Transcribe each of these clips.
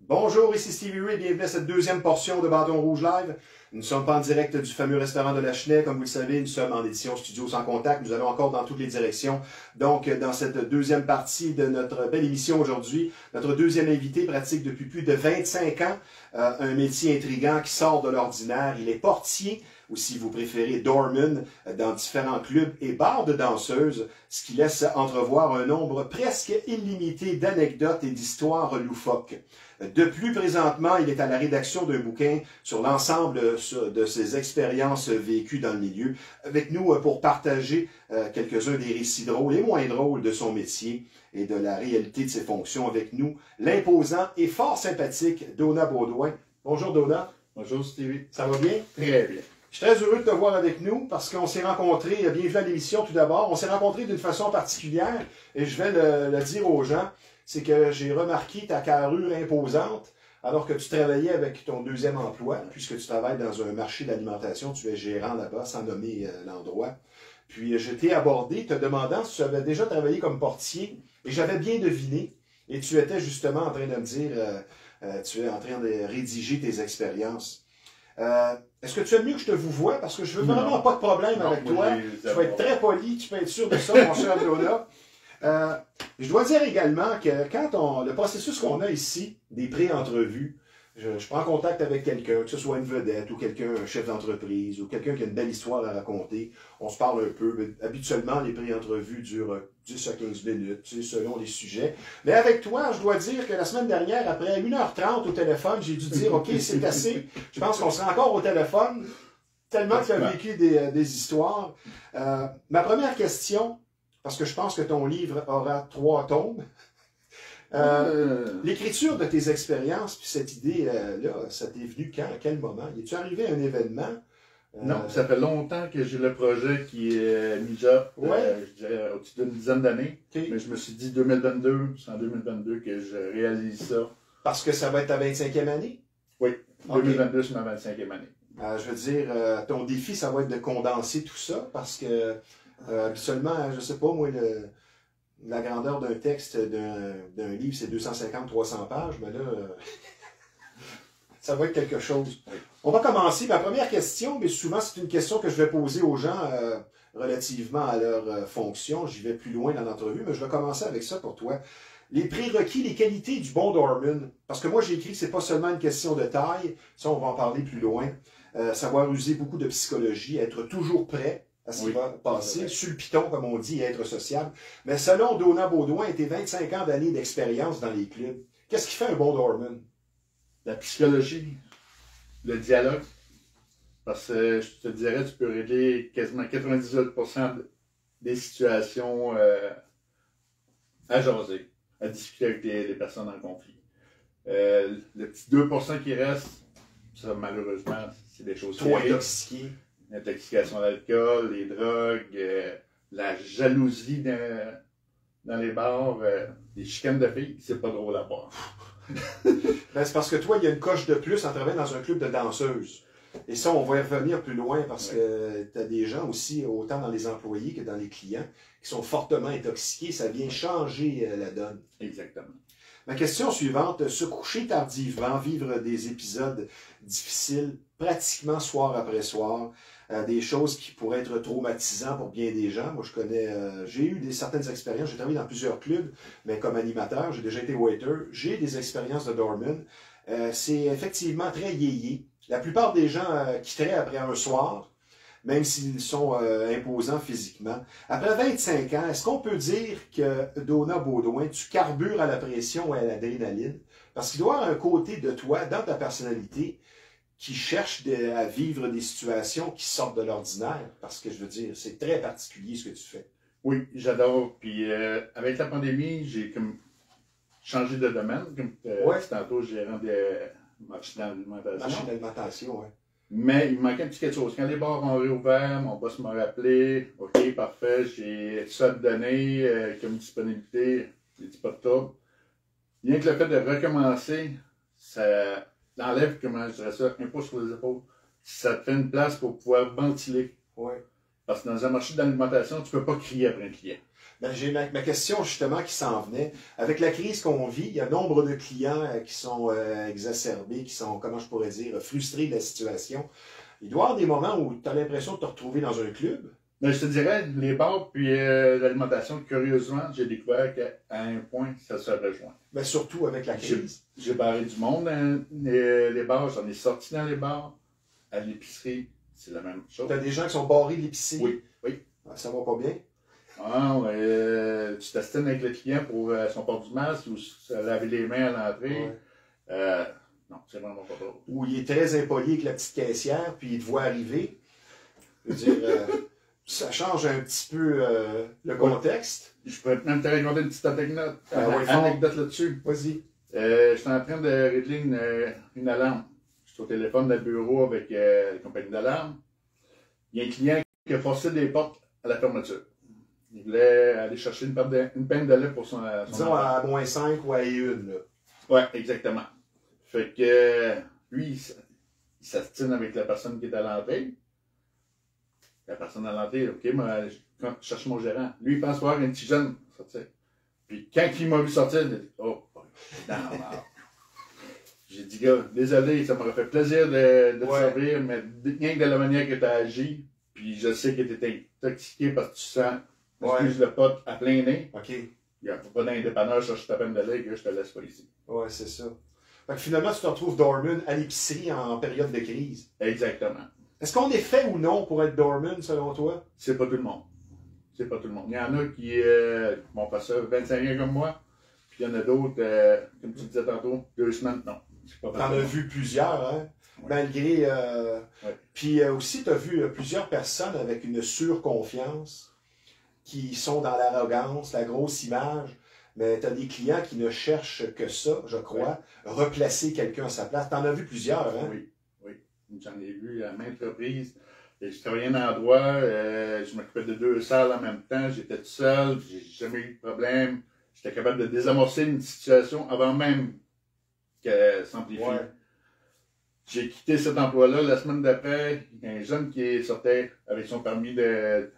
Bonjour, ici Stevie Ray, bienvenue à cette deuxième portion de Bâton Rouge Live. Nous ne sommes pas en direct du fameux restaurant de la Chenet, comme vous le savez, nous sommes en édition studio sans contact, nous allons encore dans toutes les directions. Donc, dans cette deuxième partie de notre belle émission aujourd'hui, notre deuxième invité pratique depuis plus de 25 ans un métier intriguant qui sort de l'ordinaire. Il est portier, ou si vous préférez, doorman, dans différents clubs et bars de danseuses, ce qui laisse entrevoir un nombre presque illimité d'anecdotes et d'histoires loufoques. De plus, présentement, il est à la rédaction d'un bouquin sur l'ensemble de ses expériences vécues dans le milieu, avec nous pour partager quelques-uns des récits drôles et moins drôles de son métier et de la réalité de ses fonctions avec nous, l'imposant et fort sympathique Donat Baudouin. Bonjour Donat. Bonjour Stevie. Ça va bien? Très bien. Je suis très heureux de te voir avec nous parce qu'on s'est rencontrés, bienvenue à l'émission tout d'abord, on s'est rencontrés d'une façon particulière et je vais le dire aux gens, c'est que j'ai remarqué ta carrure imposante alors que tu travaillais avec ton deuxième emploi, puisque tu travailles dans un marché d'alimentation, tu es gérant là-bas, sans nommer l'endroit. Puis je t'ai abordé te demandant si tu avais déjà travaillé comme portier et j'avais bien deviné et tu étais justement en train de me dire, tu es en train de rédiger tes expériences. Est-ce que tu aimes mieux que je te vous voie? Parce que je veux vraiment pas de problème avec toi. Je vais être très poli, tu peux être sûr de ça, mon cher Donat. Je dois dire également que quand le processus qu'on a ici, des pré-entrevues, je prends contact avec quelqu'un, que ce soit une vedette ou quelqu'un, un chef d'entreprise ou quelqu'un qui a une belle histoire à raconter, on se parle un peu. Mais habituellement, les pré-entrevues durent 10 à 15 minutes, tu sais, selon les sujets. Mais avec toi, je dois dire que la semaine dernière, après 1h30 au téléphone, j'ai dû dire, OK, c'est assez. Je pense qu'on sera encore au téléphone, tellement que tu as vécu des histoires. Ma première question, parce que je pense que ton livre aura 3 tomes. L'écriture de tes expériences, puis cette idée-là, ça t'est venu quand, à quel moment? Es-tu arrivé à un événement? Non, ça fait longtemps que j'ai le projet qui est mis up, je dirais au-dessus d'une dizaine d'années. Okay. Mais je me suis dit 2022, c'est en 2022 que je réalise ça. Parce que ça va être ta 25e année? Oui, 2022 c'est ma 25e année. Je veux dire, ton défi, ça va être de condenser tout ça, parce que habituellement, je sais pas, moi, la grandeur d'un texte d'un livre, c'est 250-300 pages, mais là, ça va être quelque chose. Oui. On va commencer. Ma première question, mais souvent c'est une question que je vais poser aux gens relativement à leur fonction. J'y vais plus loin dans l'entrevue, mais je vais commencer avec ça pour toi. Les prérequis, les qualités du bon doorman. Parce que moi, j'ai écrit que c'est pas seulement une question de taille. Ça, on va en parler plus loin. Savoir user beaucoup de psychologie, être toujours prêt à ce qui va passer, sur le piton, comme on dit, et être sociable. Mais selon Donat Baudouin et tes 25 ans d'années d'expérience dans les clubs, qu'est-ce qui fait un bon doorman? La psychologie, le dialogue. Parce que je te dirais, tu peux régler quasiment 98% des situations à jaser, à discuter avec les personnes en conflit. Le petit 2% qui reste, ça malheureusement, c'est des choses trop intoxiquées. L'intoxication à l'alcool, les drogues, la jalousie dans les bars, les chicanes de filles, c'est pas drôle à voir. Ben, c'est parce que toi, il y a une coche de plus en travaillant dans un club de danseuses. Et ça, on va y revenir plus loin parce que tu as des gens aussi, autant dans les employés que dans les clients, qui sont fortement intoxiqués. Ça vient changer la donne. Exactement. Ma question suivante, se coucher tardivement, vivre des épisodes difficiles, pratiquement soir après soir, des choses qui pourraient être traumatisantes pour bien des gens. Moi, je connais, j'ai eu certaines expériences, j'ai travaillé dans plusieurs clubs, mais comme animateur, j'ai déjà été waiter, j'ai des expériences de doorman. C'est effectivement très yéyé. La plupart des gens quitteraient après un soir, même s'ils sont imposants physiquement. Après 25 ans, est-ce qu'on peut dire que, Donat Baudouin, tu carbures à la pression et à l'adrénaline? Parce qu'il doit y avoir un côté de toi, dans ta personnalité, qui cherche à vivre des situations qui sortent de l'ordinaire. Parce que, je veux dire, c'est très particulier ce que tu fais. Oui, j'adore. Puis, avec la pandémie, j'ai comme changé de domaine. Comme tantôt, gérant des marchés d'alimentation. Marché d'alimentation, oui. Mais il me manquait un petit quelque chose. Quand les bars ont réouvert, mon boss m'a rappelé. OK, parfait, j'ai ça à te donner comme disponibilité. J'ai dit pas de trouble. Rien que le fait de recommencer, ça enlève, comment je dirais ça, un pouce sur les épaules. Ça te fait une place pour pouvoir ventiler. Oui. Parce que dans un marché d'alimentation, tu ne peux pas crier après un client. Ben, j'ai ma question justement qui s'en venait. Avec la crise qu'on vit, il y a nombre de clients qui sont exacerbés, qui sont, comment je pourrais dire, frustrés de la situation. Il doit y avoir des moments où tu as l'impression de te retrouver dans un club. Mais je te dirais, les bars puis l'alimentation, curieusement, j'ai découvert qu'à un point, ça se rejoint. Mais surtout avec la crise. J'ai barré du monde dans les bars, j'en ai sorti dans les bars. À l'épicerie, c'est la même chose. Tu as des gens qui sont barrés de l'épicerie. Oui, oui. Ça va pas bien. Ah, tu t'astines avec le client pour son port du masque ou se laver les mains à l'entrée. Ouais. Non, c'est vraiment pas drôle. Ou il est très impoli avec la petite caissière, puis il te voit arriver. Je veux dire, ça change un petit peu le contexte. Je pourrais même te raconter une petite anecdote, anecdote là-dessus. Vas-y. Je suis en train de régler une alarme. Je suis au téléphone de bureau avec la compagnie d'alarme. Il y a un client qui a forcé des portes à la fermeture. Il voulait aller chercher une peine de lait pour son disons à -5 ou à 1, là. Ouais, exactement. Fait que lui, il s'astine avec la personne qui est à l'entrée. La personne à l'entrée, OK, moi, je cherche mon gérant. Lui, il pense voir un petit jeune sortir. Puis quand il m'a vu sortir, il a dit, oh, non. J'ai dit, gars, désolé, ça m'aurait fait plaisir de te servir, mais rien que de la manière que tu as agi, puis je sais que tu étais intoxiqué parce que tu sens, excuse le pot à plein nez. OK. Il n'y a pas d'indépendant, je cherche ta peine de lait, que je te laisse pas ici. Ouais, c'est ça. Fait que finalement, tu te retrouves dormant à l'épicerie en période de crise. Exactement. Est-ce qu'on est fait ou non pour être dormant, selon toi? C'est pas tout le monde. C'est pas tout le monde. Il y en a qui vont passer 25 ans comme moi, puis il y en a d'autres, comme tu disais tantôt, 2 semaines, non. T'en as vu plusieurs, hein? Ouais. Malgré. Ouais. Puis aussi, tu as vu plusieurs personnes avec une surconfiance qui sont dans l'arrogance, la grosse image. Mais tu as des clients qui ne cherchent que ça, je crois, replacer quelqu'un à sa place. Tu en as vu plusieurs, hein? Oui, oui. J'en ai vu à maintes reprises. Je travaillais dans un endroit, je m'occupais de 2 salles en même temps, j'étais tout seul, j'ai jamais eu de problème. J'étais capable de désamorcer une situation avant même qu'elle s'amplifie. Ouais. J'ai quitté cet emploi-là. La semaine d'après, il y a un jeune qui sortait avec son permis de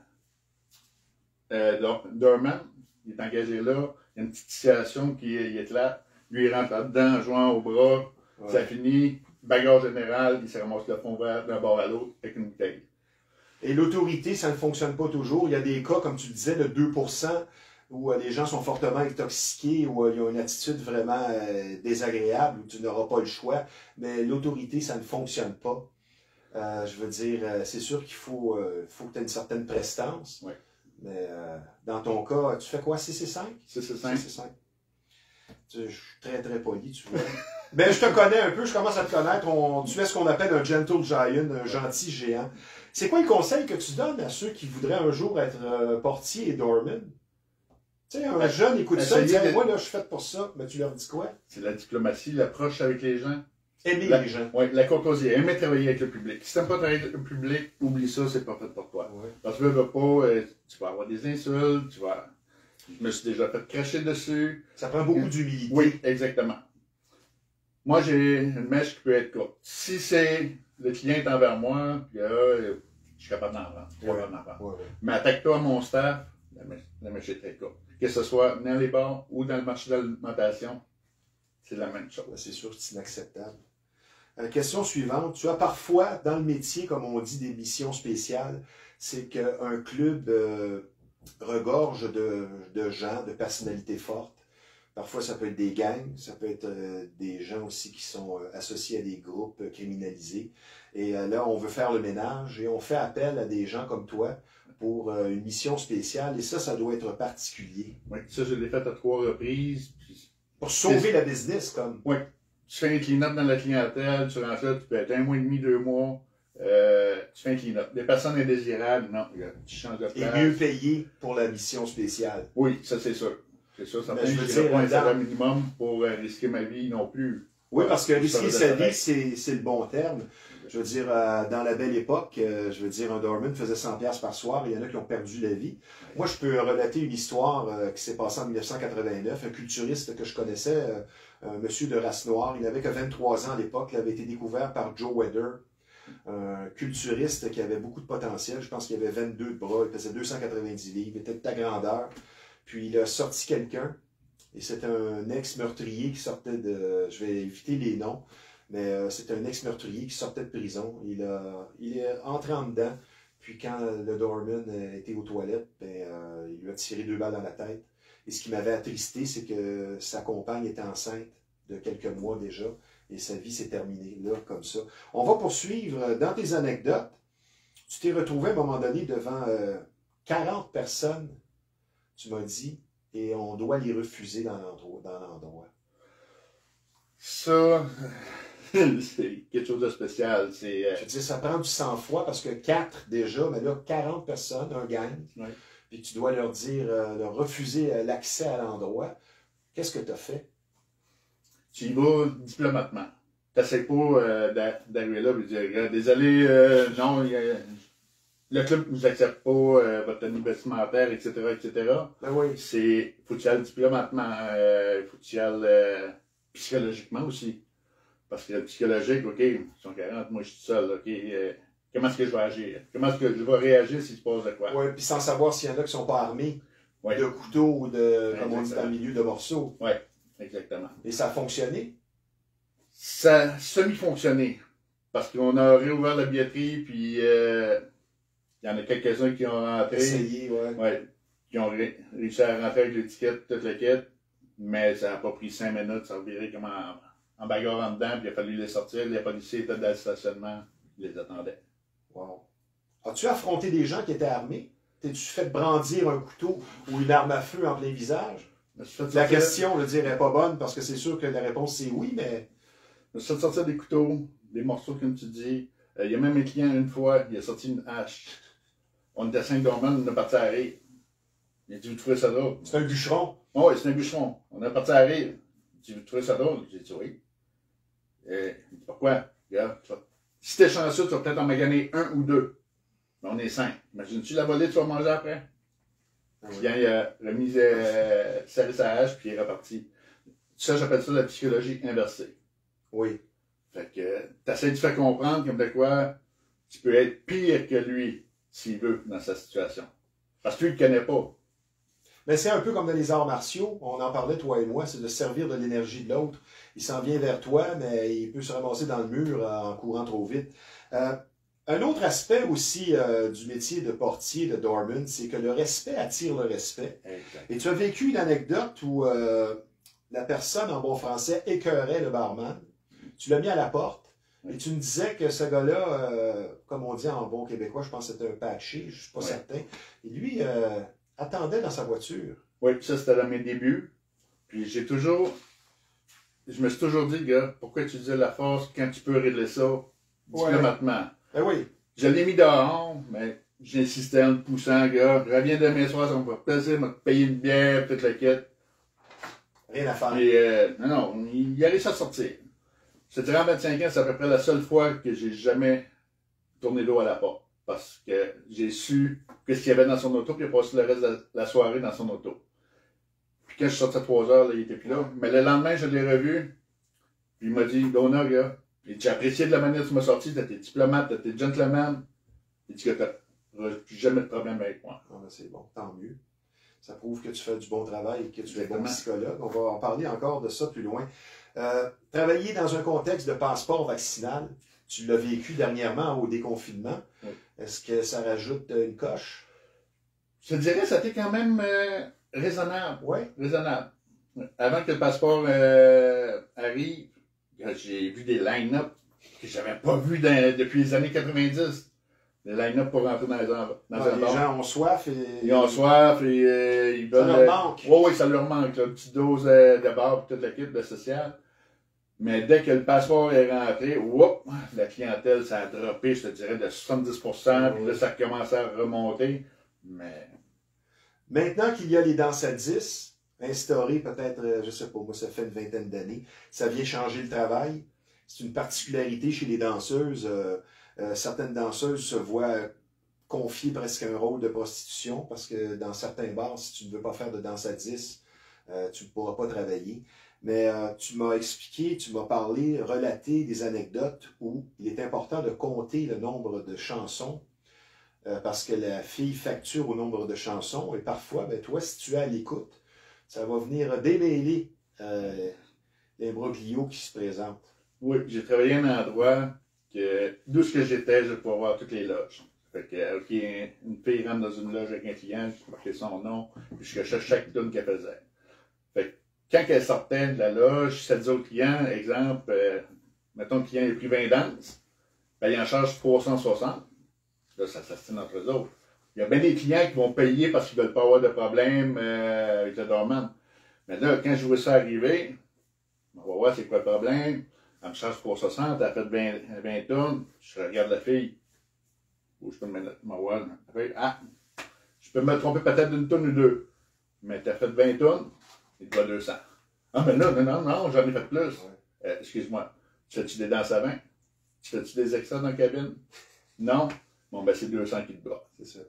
doorman. Il est engagé là. Il y a une petite situation qui est là. Lui, il rentre là-dedans en jouant au bras. Ouais. Ça finit. Bagarre générale. Il se ramasse le fond vert d'un bord à l'autre avec une bouteille. Et l'autorité, ça ne fonctionne pas toujours. Il y a des cas, comme tu disais, de 2%. Où les gens sont fortement intoxiqués, où ils ont une attitude vraiment désagréable, où tu n'auras pas le choix. Mais l'autorité, ça ne fonctionne pas. Je veux dire, c'est sûr qu'il faut que tu aies une certaine prestance. Oui. Mais dans ton cas, tu fais quoi, CC5? CC5. CC5. Je suis très, très poli, tu vois. Mais je te connais un peu, je commence à te connaître. Tu es ce qu'on appelle un gentle giant, un gentil géant. C'est quoi le conseil que tu donnes à ceux qui voudraient un jour être portier et doorman? Tu sais, un jeune écoute ça, il dit, moi, là, je suis fait pour ça. Mais tu leur dis quoi? C'est la diplomatie, l'approche avec les gens. Aimer les gens. Oui, la courtoisie, aimer travailler avec le public. Si tu n'aimes pas travailler avec le public, oublie ça, c'est pas fait pour toi. Ouais. Parce que tu veux pas, tu vas avoir des insultes, je me suis déjà fait cracher dessus. Ça prend beaucoup d'humilité. Oui, exactement. Moi, j'ai une mèche qui peut être courte. Si c'est le client est envers moi, puis je suis capable d'en vendre. Ouais. Mais attaque-toi à mon staff, la mèche est très courte. Que ce soit dans les bars ou dans le marché de l'alimentation, c'est la même chose. C'est sûr que c'est inacceptable. Question suivante. Tu as parfois, dans le métier, comme on dit, des missions spéciales, c'est qu'un club regorge de gens, de personnalités fortes. Parfois, ça peut être des gangs, ça peut être des gens aussi qui sont associés à des groupes criminalisés. Et là, on veut faire le ménage et on fait appel à des gens comme toi pour une mission spéciale. Et ça doit être particulier. Oui, ça, je l'ai fait à 3 reprises. Pour sauver la business, comme. Oui. Tu fais un clean-up dans la clientèle, tu rentres là, tu peux être 1 mois et demi, 2 mois. Tu fais un clean-up. Des personnes indésirables, non, tu changes de place. Et mieux payé pour la mission spéciale. Oui, ça c'est sûr. C'est sûr, ça fait pas un salaire minimum pour risquer ma vie non plus. Oui, parce que risquer sa vie, c'est le bon terme. Je veux dire, dans la belle époque, je veux dire, un doorman faisait 100$ par soir et il y en a qui ont perdu la vie. Moi, je peux relater une histoire qui s'est passée en 1989. Un culturiste que je connaissais, un monsieur de race noire, il n'avait que 23 ans à l'époque. Il avait été découvert par Joe Weather, un culturiste qui avait beaucoup de potentiel. Je pense qu'il avait 22 de bras, il pesait 290 livres, il était de ta grandeur. Puis il a sorti quelqu'un, et c'est un ex-meurtrier qui sortait de... Je vais éviter les noms, mais c'est un ex-meurtrier qui sortait de prison. Il est entré en dedans, puis quand le doorman était aux toilettes, il lui a tiré 2 balles dans la tête. Et ce qui m'avait attristé, c'est que sa compagne était enceinte de quelques mois déjà, et sa vie s'est terminée là, comme ça. On va poursuivre dans tes anecdotes. Tu t'es retrouvé à un moment donné devant 40 personnes, tu m'as dit, et on doit les refuser dans l'endroit. Ça, c'est quelque chose de spécial. Je veux dire, ça prend du sang-froid parce que 4 déjà, mais là, 40 personnes, un gang, Ouais. puis tu dois leur dire, leur refuser l'accès à l'endroit. Qu'est-ce que tu as fait? Tu y vas diplomatement. Tu n'essaies pas d'arriver là et de dire désolé, non, le club ne vous accepte pas votre tenue vestimentaire, etc., etc. Ben oui. Faut que tu y ailles diplomatement, faut que tu y ailles psychologiquement aussi. Parce que le psychologique, OK, ils sont 40, moi je suis seul, OK, comment est-ce que je vais agir? Comment est-ce que je vais réagir s'il se passe de quoi? Oui, puis sans savoir s'il y en a qui ne sont pas armés Ouais. de couteaux ou de, comme on dit Exactement. dans le milieu, de morceaux. Oui, exactement. Et ça a fonctionné? Ça a semi-fonctionné. Parce qu'on a réouvert la billetterie, puis il y en a quelques-uns qui ont rentré. Essayé, ouais. Ouais, qui ont réussi à rentrer avec l'étiquette, toute la quête. Mais ça n'a pas pris 5 minutes, ça a viré comme en bagarre en dedans, puis il a fallu les sortir. Les policiers étaient dans le stationnement, ils les attendaient. Wow. As-tu affronté des gens qui étaient armés? T'es-tu fait brandir un couteau ou une arme à feu en plein visage? La question, je veux dire, n'est pas bonne parce que c'est sûr que la réponse c'est oui, mais. Je me suis fait sortir des couteaux, des morceaux, comme tu dis. Il y a même un client, une fois, il a sorti une hache. On était à Saint-Domingue, on est parti à rire. Il a dit, vous trouvez ça drôle? C'est un bûcheron. Oh, oui, c'est un bûcheron. On est parti à rire. Il dit, vous trouvez ça drôle? J'ai dit, oui. Il dit, pourquoi? Regarde, si t'es chanceux, tu vas peut-être en maganer 1 ou 2. Mais on est 5. Imagines-tu la volée, tu vas manger après? Ah Puis oui. il a remis serré sa hache, puis il est reparti. Ça, j'appelle ça la psychologie inversée. Oui. Fait que t'essaies de faire comprendre comme de quoi tu peux être pire que lui s'il veut dans sa situation. Parce que lui, il ne connaît pas. Mais c'est un peu comme dans les arts martiaux, on en parlait toi et moi, c'est de servir de l'énergie de l'autre. Il s'en vient vers toi, mais il peut se ramasser dans le mur en courant trop vite. Un autre aspect aussi du métier de portier, de doorman, c'est que le respect attire le respect. Exact. Et tu as vécu une anecdote où la personne, en bon français, écœurait le barman. Tu l'as mis à la porte. Et tu me disais que ce gars-là, comme on dit en bon québécois, je pense que c'était un patché, je ne suis pas certain. Et lui attendait dans sa voiture. Oui, puis ça, c'était dans mes débuts. Puis je me suis toujours dit, gars, pourquoi tu disais la force quand tu peux régler ça diplomatement? Ben oui. Je l'ai mis dehors, mais j'insistais en le poussant, gars. Reviens demain soir, ça me fera plaisir, de te payer une bière, toute la quête. Rien à faire. Et non, il a réussi à sortir. C'était en 25 ans, c'est à peu près la seule fois que j'ai jamais tourné l'eau à la porte. Parce que j'ai su qu'est-ce qu'il y avait dans son auto, puis il a passé le reste de la soirée dans son auto. Puis quand je suis sorti à 3 heures, là, il était plus là. Mais le lendemain, je l'ai revu, puis il m'a dit, Donna, gars, j'ai apprécié de la manière dont tu m'as sorti, t'étais diplomate, t'étais gentleman. Il dit que t'as plus jamais de problème avec moi. Ah ben c'est bon, tant mieux. Ça prouve que tu fais du bon travail et que tu es bon Exactement. psychologue. On va en parler encore de ça plus loin. Travailler dans un contexte de passeport vaccinal, tu l'as vécu dernièrement au déconfinement. Oui. Est-ce que ça rajoute une coche? Je te dirais, ça a été quand même raisonnable. Oui. Raisonnable. Avant que le passeport arrive, j'ai vu des line-up que j'avais pas vu depuis les années 90. Des line-up pour rentrer dans un Les bar. gens ont soif et... Ils ont soif et ils veulent... Ça leur manque. Oui, ça leur manque. Là, une petite dose de bar pour toute l'équipe de social. Mais dès que le passeport est rentré, whoop, la clientèle, ça a droppé, je te dirais, de 70%. Puis là, ça a commencé à remonter. Mais... Maintenant qu'il y a les danses à 10, instaurées peut-être, je sais pas, moi ça fait une vingtaine d'années, ça vient changer le travail. C'est une particularité chez les danseuses. Certaines danseuses se voient confier presque un rôle de prostitution parce que dans certains bars, si tu ne veux pas faire de danse à 10, tu ne pourras pas travailler. Mais tu m'as expliqué, tu m'as parlé, relaté des anecdotes où il est important de compter le nombre de chansons parce que la fille facture au nombre de chansons. Et parfois, ben, toi, si tu es à l'écoute, ça va venir démêler l'imbroglio qui se présente. Oui, j'ai travaillé à un endroit que d'où ce que j'étais, je pouvais voir toutes les loges. Fait que, OK, une fille rentre dans une loge avec un client, je marquais son nom, puis je cherchais chaque tune qu'elle faisait. Fait que, quand elle sortait de la loge, ça disait au client, exemple, mettons le client a pris 20 danses, ben il en charge 360. Là, ça s'astine entre eux autres. Il y a bien des clients qui vont payer parce qu'ils ne veulent pas avoir de problème avec le doorman. Mais là, quand je vois ça arriver, on va voir c'est quoi le problème. Elle me charge 360, elle a fait 20 tonnes. Je regarde la fille. Ou je peux me mettre ma voix. Ah, je peux me tromper peut-être d'une tonne ou deux. Mais tu as fait 20 tonnes, il te doit 200. Ah, mais là, non, j'en ai fait plus. Excuse-moi, tu fais-tu des danses à 20? Tu fais-tu des extras dans la cabine? Non. Bon, ben c'est 200 qui te doit. C'est ça.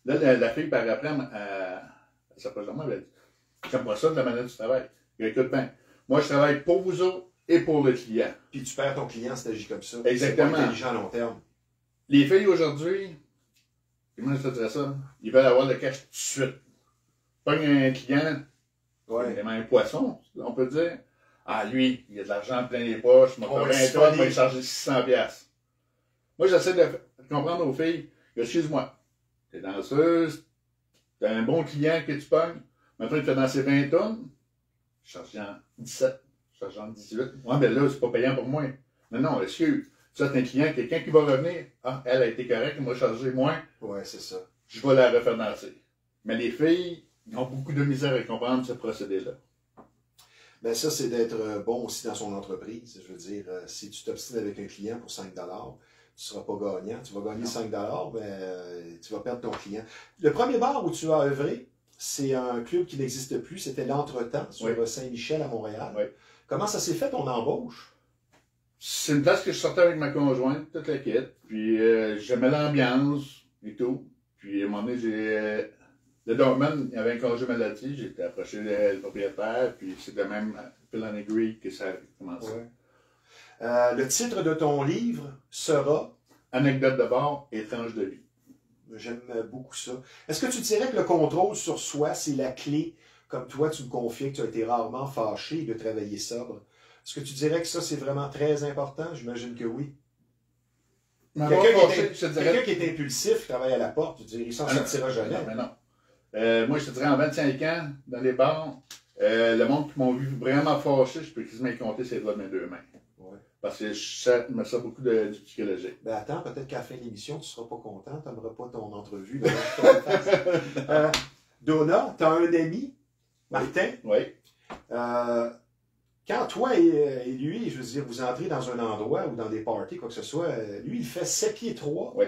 Là, la fille, par après, elle s'approche de moi, elle a dit, j'aime pas ça de la manière dont tu travailles. Écoute bien, moi, je travaille pour vous autres et pour le client. Puis tu perds ton client si tu agis comme ça. Exactement. C'est pas intelligent à long terme. Les filles aujourd'hui, comment je te dirais ça? Ils veulent avoir le cash tout de suite. Pas un client, vraiment un poisson, on peut dire. Ah, lui, il a de l'argent plein les poches, il m'a fait 20 tonnes, il va charger 600$. Moi, j'essaie de comprendre aux filles, excuse-moi, t'es danseuse, t'as un bon client que tu pognes, maintenant il te fait danser 20 tonnes, je charge en 17, je charge en 18. Ouais, mais là, c'est pas payant pour moi. Non, excuse. Ça, c'est un client, quelqu'un qui va revenir. Ah, elle a été correcte, elle m'a chargé moins. Ouais, c'est ça. Je vais la refaire danser. Mais les filles, ils ont beaucoup de misère à comprendre ce procédé-là. Ben ça, c'est d'être bon aussi dans son entreprise. Je veux dire, si tu t'obstines avec un client pour 5$, tu ne seras pas gagnant. Tu vas gagner 5$, mais tu vas perdre ton client. Le premier bar où tu as œuvré, c'est un club qui n'existe plus. C'était l'Entretemps sur Saint-Michel à Montréal. Oui. Comment ça s'est fait, ton embauche? C'est une place que je sortais avec ma conjointe, toute la quête. Puis j'aimais l'ambiance et tout. Puis à un moment donné, le doorman, il avait un congé maladie. J'ai été approché le propriétaire. Puis c'est de même fil en aiguille que ça a commencé. Ouais. Le titre de ton livre sera Anecdote de bord, étrange de vie. J'aime beaucoup ça. Est-ce que tu dirais que le contrôle sur soi, c'est la clé, comme toi, tu me confiais que tu as été rarement fâché de travailler sobre? Est-ce que tu dirais que ça, c'est vraiment très important? J'imagine que oui. Quelqu'un qui est impulsif, qui travaille à la porte, tu dirais, il s'en sortira jamais. Non, mais non. Moi, je te dirais, en 25 ans, dans les bars, le monde qui m'ont vu vraiment fâché, je peux quasiment y compter ses doigts de mes deux mains. Ouais. Parce que je me sers beaucoup du psychologique. Ben attends, peut-être qu'à la fin de l'émission, tu ne seras pas content, tu n'aimeras pas ton entrevue. Donna, tu as un ami, Martin. Oui. Quand toi et lui, je veux dire, vous entrez dans un endroit ou dans des parties, quoi que ce soit, lui, il fait 7 pieds 3. Oui.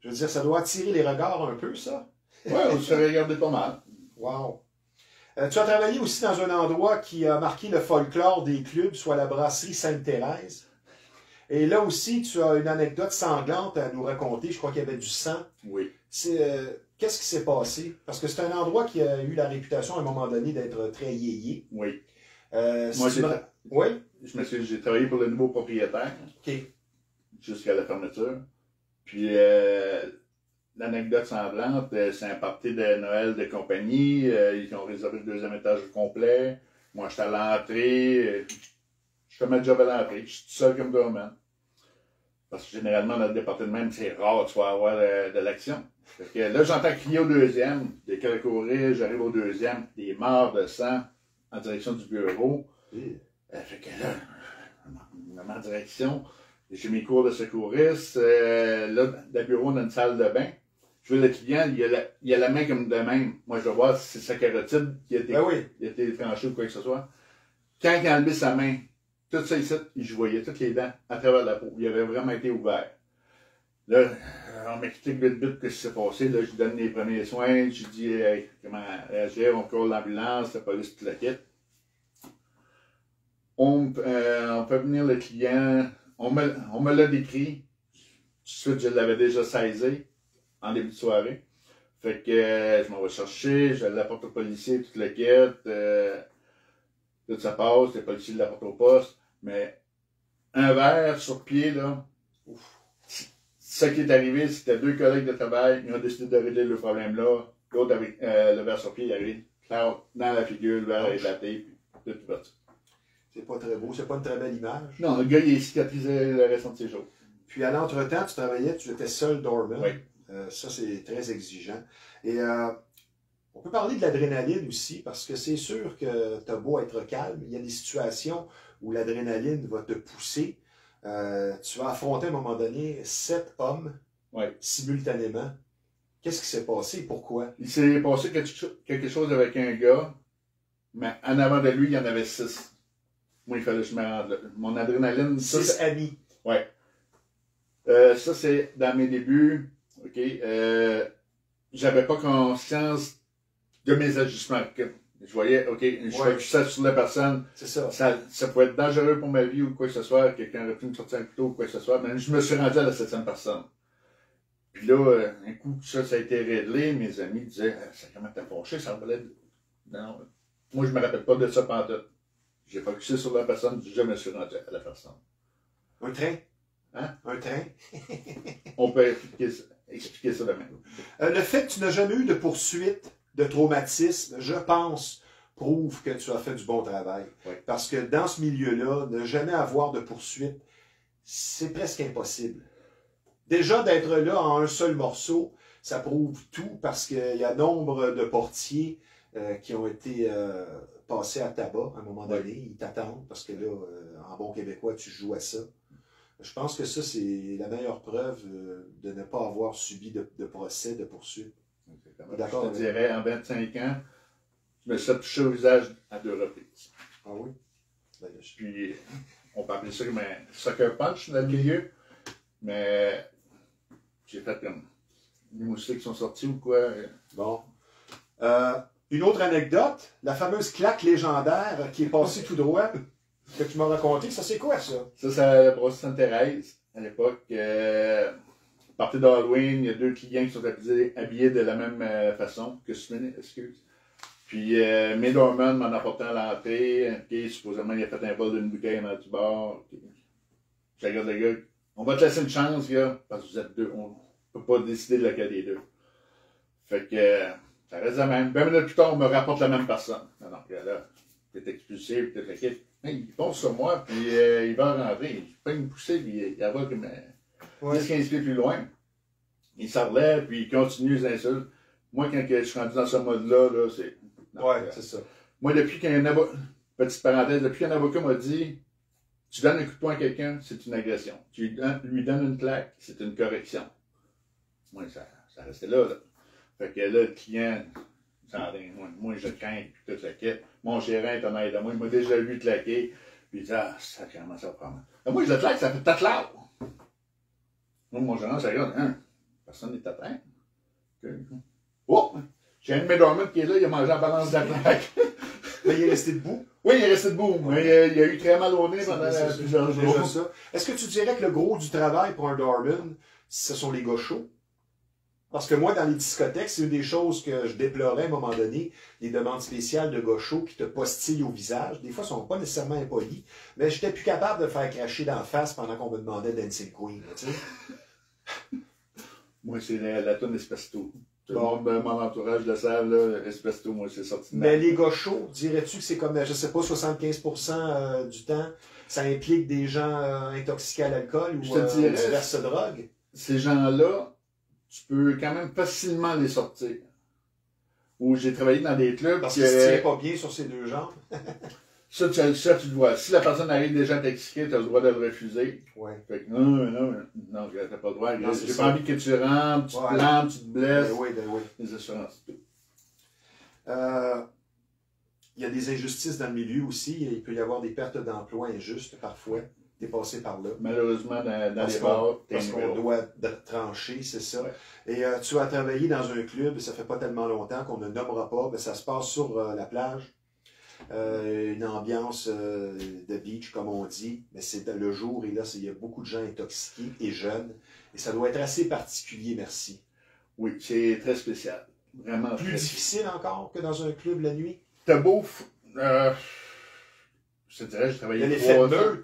Je veux dire, ça doit attirer les regards un peu, ça. Oui, on se regardait pas mal. Wow. Tu as travaillé aussi dans un endroit qui a marqué le folklore des clubs, soit la brasserie Sainte-Thérèse. Et là aussi, tu as une anecdote sanglante à nous raconter. Je crois qu'il y avait du sang. Oui. Qu'est-ce qui s'est passé? Parce que c'est un endroit qui a eu la réputation à un moment donné d'être très yéyé. Oui. Moi, oui? J'ai travaillé pour le nouveau propriétaire. OK. Jusqu'à la fermeture. Puis, l'anecdote semblante, c'est un party de Noël de compagnie. Ils ont réservé le deuxième étage au complet. Moi, j'étais à l'entrée. Je fais ma job à l'entrée. Je suis tout seul comme doorman. Parce que généralement, dans le département, même, c'est rare, tu vas avoir de l'action. Fait que là, j'entends crier au deuxième. Dès qu'elle courir, j'arrive au deuxième. Des morts de sang en direction du bureau. Fait que là, en direction. J'ai mes cours de secouriste. Là, dans le bureau, on a une salle de bain. Je vois le client, il a la main comme de même. Moi, je vais voir si c'est sa carotide qui a été tranchée ou quoi que ce soit. Quand il a enlevé sa main, tout ça ici, je voyais toutes les dents à travers la peau. Il avait vraiment été ouvert. Là, on m'explique vite ce qui s'est passé. Là, je lui donne les premiers soins. Je lui dis comment réagir. On court l'ambulance, la police, tout la quitte. On fait venir le client. On me l'a décrit. Tout de suite, je l'avais déjà saisi en début de soirée. Fait que je m'en vais chercher, je l'apporte au policier, toute la quête. Tout ça passe, les policiers l'apportent au poste. Mais un verre sur pied, là, ce qui est arrivé, c'était 2 collègues de travail, ils ont décidé de régler le problème-là. L'autre avec le verre sur pied, il arrive, clair, dans la figure, le verre est éclaté, puis tout parti. C'est pas très beau, c'est pas une très belle image. Non, le gars, il est cicatrisé le restant de ses jours. Puis à l'entretemps, tu travaillais, tu étais seul doorman. Oui. Ça, c'est très exigeant. Et on peut parler de l'adrénaline aussi, parce que c'est sûr que tu as beau être calme, il y a des situations où l'adrénaline va te pousser. Tu vas affronter à un moment donné 7 hommes simultanément. Qu'est-ce qui s'est passé? Pourquoi? Il s'est passé quelque chose avec un gars, mais en avant de lui, il y en avait 6. Moi, il fallait que je me rende là. Mon adrénaline... 6 amis. Oui. Ça, c'est dans mes débuts. OK. J'avais pas conscience de mes agissements. Je voyais, OK, je focusais sur la personne. C'est ça. Ça pouvait être dangereux pour ma vie ou quoi que ce soit. Quelqu'un aurait pu me sortir un couteau ou quoi que ce soit. Mais je me suis rendu à la 7e personne. Puis là, un coup, ça a été réglé. Mes amis disaient, ça comment t'as fâché, ça valait. Non. Moi, je me rappelle pas de ça pantoute. J'ai focusé sur la personne, je me suis rendu à la personne. Un train? Hein? Un train? On peut expliquer ça demain. Le fait que tu n'as jamais eu de poursuite, de traumatisme, je pense, prouve que tu as fait du bon travail. Oui. Parce que dans ce milieu-là, ne jamais avoir de poursuite, c'est presque impossible. Déjà, d'être là en un seul morceau, ça prouve tout parce qu'il y a nombre de portiers qui ont été passés à tabac à un moment donné. Ils t'attendent parce que là, en bon québécois, tu joues à ça. Je pense que ça, c'est la meilleure preuve de ne pas avoir subi de procès, de poursuite. D'accord. Je te dirais, en 25 ans, je me suis touché au visage à 2 reprises. Ah oui? Puis, on peut appeler ça comme un sucker punch dans le milieu, mais j'ai fait comme les moustiques qui sont sortis ou quoi. Bon. Une autre anecdote, la fameuse claque légendaire qui est passée tout droit, que tu m'as raconté, ça c'est quoi ça? Ça, c'est à la brosse Sainte-Thérèse, à l'époque. Partie d'Halloween, il y a 2 clients qui sont habillés de la même façon que Smith, excuse. Puis mes doorman m'en apportant à l'entrée. Okay, supposément, il a fait un vol d'une bouteille dans du bar. Okay. Je regarde le gars. On va te laisser une chance, gars, parce que vous êtes 2. On peut pas décider de lequel des 2. Fait que ça reste la même. 20 minutes plus tard, on me rapporte la même personne. Non, là, t'es expulsé, puis t'es le kit. Il fonce sur moi, puis il va rentrer. Il peut me pousser, puis il avale comme 10-15 pieds plus loin. Il s'en relève, puis il continue les insultes. Moi, quand je suis rendu dans ce mode-là, là, c'est. C'est ça. Moi, depuis qu'un avocat. Petite parenthèse, depuis qu'un avocat m'a dit tu donnes un coup de poing à quelqu'un, c'est une agression. Tu lui donnes une claque, c'est une correction. Moi, ça restait là. Fait que là, le client, moi, je crains, puis tout le kit. Mon gérant est honnête de moi, il m'a déjà vu claquer. Puis il dit, ça commence à prendre. Moi, je le claque, ça fait tatlao. Moi, mon gérant, ça regarde, personne n'est atteint. Oh! J'ai un de mes dormants qui est là, il a mangé la balance de la claque. Mais il est resté debout? Oui, il est resté debout. Mais il a eu très mal au nez pendant plusieurs jours. Est-ce que tu dirais que le gros du travail pour un doorman, ce sont les gars chauds? Parce que moi, dans les discothèques, c'est une des choses que je déplorais à un moment donné, les demandes spéciales de gars chauds qui te postillent au visage. Des fois, ils ne sont pas nécessairement impolis, mais j'étais plus capable de faire cracher d'en face pendant qu'on me demandait Dancing Queen. Tu sais? Moi, c'est la toune Espesto. Tout le monde de mon entourage le savent, là, Espesto, moi, c'est sorti de Mais les gars chauds, dirais-tu que c'est comme, je sais pas, 75% du temps, ça implique des gens intoxiqués à l'alcool ou diverses drogues? Ces gens-là, tu peux quand même facilement les sortir. Ou j'ai travaillé dans des clubs. Parce qu'ils se tiennent pas bien sur ses 2 jambes. Ça, tu le vois. Si la personne arrive déjà intoxiquée, tu as le droit de le refuser. Ouais. Fait que non, t'as pas le droit. J'ai pas envie que tu rentres, tu te plantes, tu te blesses. Ben oui. Les assurances, tout. Il y a des injustices dans le milieu aussi. Il peut y avoir des pertes d'emploi injustes parfois. T'es passé par là. Malheureusement, dans les bars, parce qu'on doit trancher, c'est ça. Ouais. Et tu as travaillé dans un club, ça fait pas tellement longtemps qu'on ne nommera pas, mais ça se passe sur la plage. Une ambiance de beach, comme on dit, mais c'est le jour et là, il y a beaucoup de gens intoxiqués et jeunes. Et ça doit être assez particulier, merci. Oui, c'est très spécial. Vraiment plus difficile encore que dans un club la nuit? T'as beau... je te dirais, j'ai travaillé 3 heures.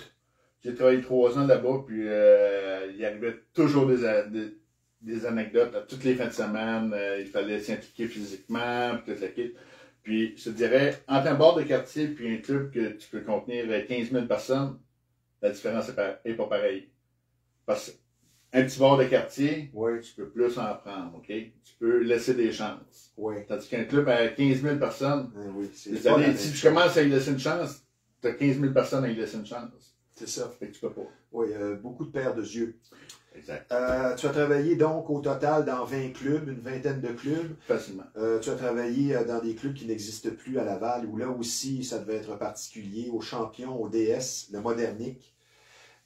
J'ai travaillé 3 ans là-bas, puis il arrivait toujours des anecdotes à toutes les fins de semaine. Il fallait s'impliquer physiquement, puis toute la kit. Puis, je te dirais, entre un bar de quartier puis un club que tu peux contenir 15 000 personnes, la différence est pas pareille. Parce qu'un petit bar de quartier, Oui. tu peux plus en prendre, OK? Tu peux laisser des chances. Oui. Tandis qu'un club à 15 000 personnes, Oui, c'est si tu commences à y laisser une chance, tu as 15 000 personnes à y laisser une chance. C'est ça. Fait que tu peux pas. Oui, beaucoup de paires de yeux. Exact. Tu as travaillé donc au total dans 20 clubs, une vingtaine de clubs. Facilement. Tu as travaillé dans des clubs qui n'existent plus à Laval, où là aussi, ça devait être particulier, aux champions, au DS, le Modernic.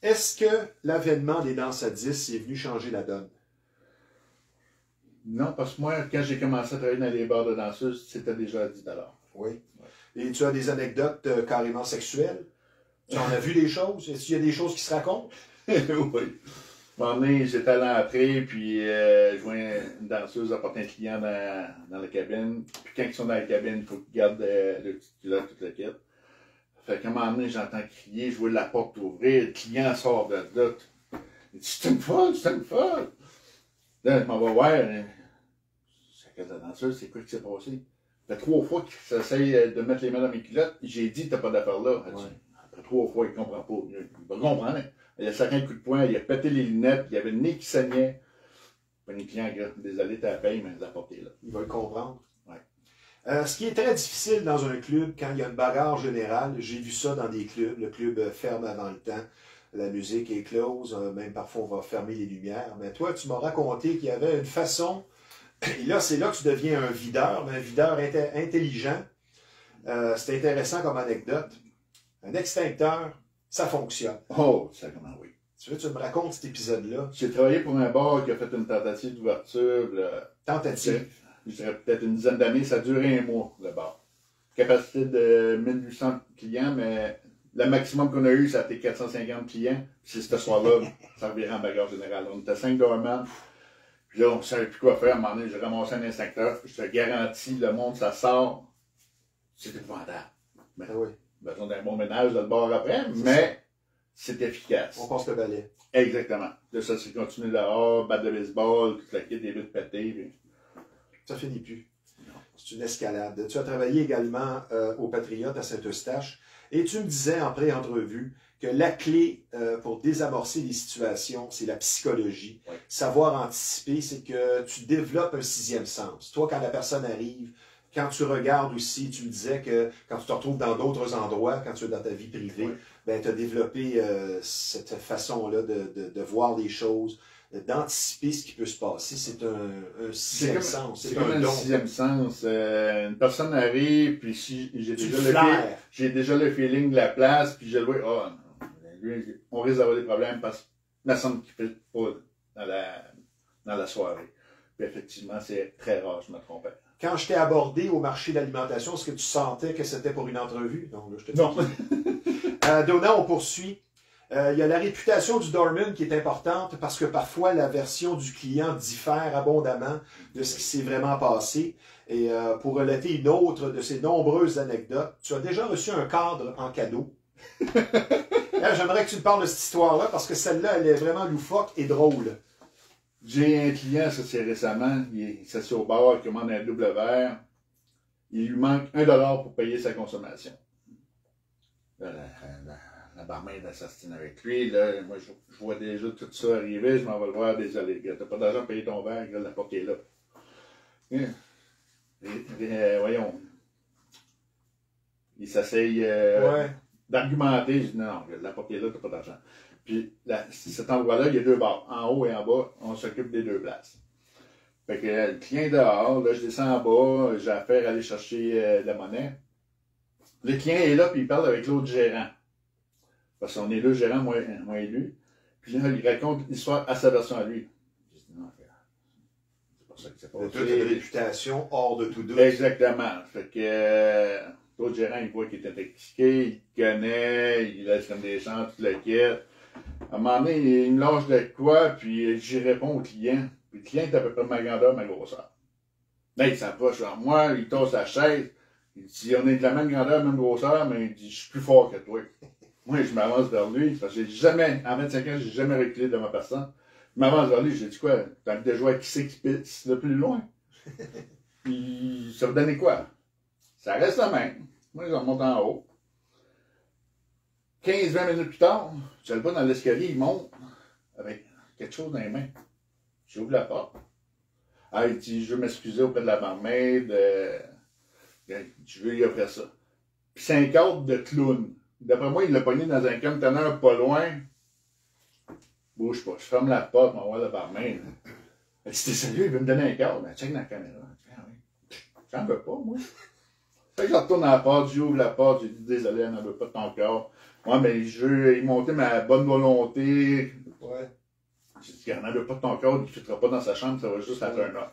Est-ce que l'avènement des danses à 10 est venu changer la donne? Non, parce que moi, quand j'ai commencé à travailler dans les bars de danseuses, c'était déjà à 10 $. Oui. Et tu as des anecdotes carrément sexuelles? Tu en as vu des choses? Est-ce qu'il y a des choses qui se racontent? Oui. Un moment donné, j'étais à l'entrée, puis je vois une danseuse apporter un client dans la cabine. Puis quand ils sont dans la cabine, il faut qu'ils gardent le petit culotte, toute la quête. Fait qu'à un moment donné, j'entends crier, je vois la porte ouvrir, le client sort de là. Il dit, c'est une folle, c'est une folle. Là, je m'en vais voir. C'est la danseuse, c'est quoi qui s'est passé? Ça fait 3 fois qu'il essaye de mettre les mains dans mes culottes. J'ai dit, t'as pas d'affaire là. Ouais. Après 3 fois, il comprend pas. Il va comprendre. Il a sacré un coup de poing, il a pété les lunettes, il y avait le nez qui saignait. Les clients, désolé, t'as la paye, mais la porte est là. Il va le comprendre. Ouais. Ce qui est très difficile dans un club, quand il y a une bagarre générale, j'ai vu ça dans des clubs, le club ferme avant le temps, la musique est close, même parfois on va fermer les lumières. Mais toi, tu m'as raconté qu'il y avait une façon, et là, c'est là que tu deviens un videur, mais un videur intelligent. C'est intéressant comme anecdote. Un extincteur, ça fonctionne. Oh, ça comment oui. Tu veux que tu me racontes cet épisode-là? J'ai travaillé pour un bar qui a fait une tentative d'ouverture. Tentative. Je dirais peut-être une dizaine d'années, ça a duré 1 mois, le bar. Capacité de 1800 clients, mais le maximum qu'on a eu, ça a été 450 clients. Puis ce soir-là, ça revirait en bagarre générale. On était 5 doorman. Puis là, on ne savait plus quoi faire. À un moment donné, j'ai ramassé un instincteur. Je te garantis, le monde, ça sort. C'est épouvantable. Ah oui. Besoin d'un bon ménage dans le bar après, mais c'est efficace. On passe le balai. Exactement. Là, ça s'est continué dehors, batte de baseball, toute la kit, des luttes pétées. Puis... Ça finit plus. C'est une escalade. Tu as travaillé également au Patriote à Saint-Eustache et tu me disais en pré-entrevue que la clé pour désamorcer les situations, c'est la psychologie. Oui. Savoir anticiper, c'est que tu développes un 6e sens. Toi, quand la personne arrive, quand tu regardes aussi, tu me disais que quand tu te retrouves dans d'autres endroits, quand tu es dans ta vie privée, ben, tu as développé cette façon-là de voir les choses, d'anticiper ce qui peut se passer. C'est un 6e sens. C'est comme un 6e sens. Une personne arrive, puis si j'ai déjà le feeling de la place, puis je le vois, oh, lui, on risque d'avoir des problèmes parce que la somme qui fait pas dans la soirée. Puis effectivement, c'est très rare, je me trompais. Quand je t'ai abordé au marché de l'alimentation, est-ce que tu sentais que c'était pour une entrevue? Non, là, je te dis. Non. Donna, on poursuit. Il y a la réputation du doorman qui est importante parce que parfois la version du client diffère abondamment de ce qui s'est vraiment passé. Et pour relater une autre de ces nombreuses anecdotes, tu as déjà reçu un cadre en cadeau. J'aimerais que tu me parles de cette histoire-là parce que celle-là, elle est vraiment loufoque et drôle. J'ai un client, ça c'est récemment, il s'assied au bar, il commande un double verre. Il lui manque 1 $ pour payer sa consommation. Là, la barmaid s'astine avec lui. Là, moi, je vois déjà tout ça arriver. Je m'en vais le voir. Désolé, gars, t'as pas d'argent pour payer ton verre. Gars, la porte est là. Voyons. Il s'essaye d'argumenter. Je dis non, la porte est là, t'as pas d'argent. Puis cet endroit-là, il y a 2 bars. En haut et en bas, on s'occupe des 2 places. Fait que le client est dehors, là, je descends en bas, j'ai affaire à aller chercher de la monnaie. Le client est là, puis il parle avec l'autre gérant. Parce qu'on est le gérant, moi et lui. Puis là, il raconte l'histoire à sa version à lui. Je dis non, c'est pas ça que c'est pas. Tu as une réputation hors de tout doute. Exactement. Fait que l'autre gérant, il voit qu'il est intoxiqué, il connaît, il laisse comme des chants, tout le kit. À un moment donné, il me lâche de quoi, puis j'y réponds au client. Puis le client est à peu près de ma grandeur, ma grosseur. Là, il s'approche vers moi, il tasse la chaise. Il dit, on est de la même grandeur, même grosseur, mais il dit, je suis plus fort que toi. moi, je m'avance vers lui, parce que j'ai jamais, en 25 ans, j'ai jamais reculé de ma personne. Je m'avance vers lui, j'ai dit quoi? T'as envie de jouer à qui c'est qui pisse le plus loin? Puis, ça va donner quoi? Ça reste la même. Moi, je remonte en haut. 15-20 minutes plus tard, je le vois dans l'escalier, il monte avec quelque chose dans les mains. J'ouvre la porte. Ah, il dit, je veux m'excuser auprès de la barmaid. Je veux lui offrir ça. Puis c'est un cadre de clown. D'après moi, il l'a pogné dans un conteneur pas loin. Bouge pas. Je ferme la porte, on va voir la barmaid. Elle dit, t'es sérieux, il veut me donner un cadre. Ben, check dans la caméra. Ah oui. J'en veux pas, moi. Fait que je retourne à la porte, j'ouvre la porte, j'ai dit, désolé, elle n'en veut pas de ton corps. Moi, mais je veux y monter ma bonne volonté. Ouais. J'ai dit, elle n'en veut pas de ton corps, il ne fittera pas dans sa chambre, ça va juste être un off.